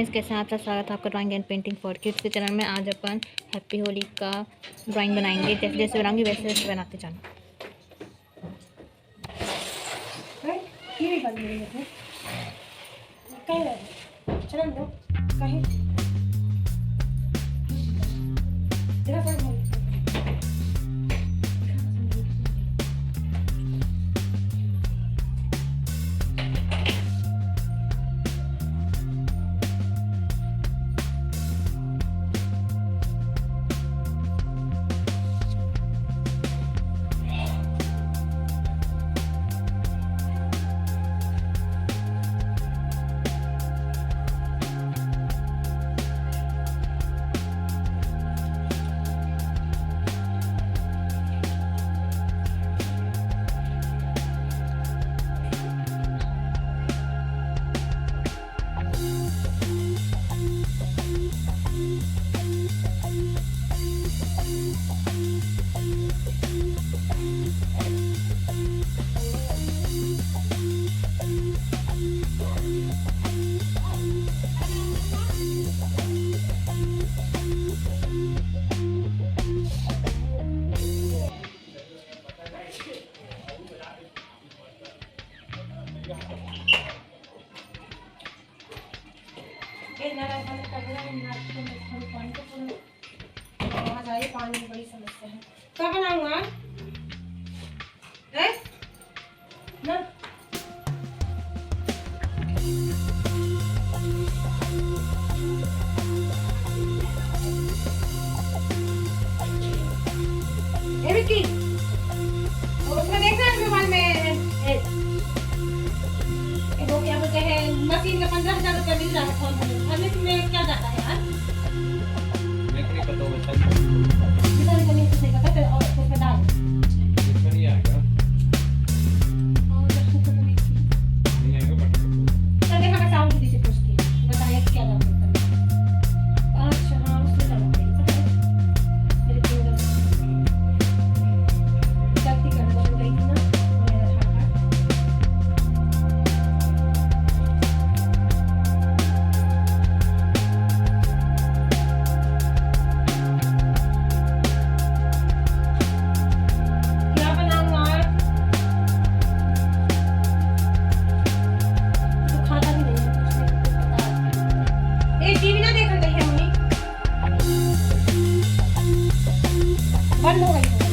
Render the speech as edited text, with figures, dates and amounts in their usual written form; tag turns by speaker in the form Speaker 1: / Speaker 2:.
Speaker 1: Friends, कैसे हैं आप सब। स्वागत है आपका drawing and painting for kids के चैनल में। आज अपन हैप्पी होली का ड्राइंग बनाएंगे। जैसे जैसे बनाऊंगी वैसे वैसे बनाते जाना।
Speaker 2: पानी की बड़ी समस्या है। क्या बनाऊंगा है ना? ये विक्की, उसमें देखना है मोबाइल में वो क्या बोलते हैं, मशीन का 15,000 रुपया मिल रहा है फोन में क्या जाता है यार?
Speaker 3: नहीं पता होगा
Speaker 2: और उसमें डाल
Speaker 3: नहीं आएगा
Speaker 2: चल देखा मैं साउंड दीदी से पूछती हूँ, बताइए क्या डाल सकते हैं। अच्छा हाँ, उसमें डाल मेरे पूरा गलती करने वाली गई थी ना मेरा टीवी ना देखने गई है मम्मी, बंद हो गई है।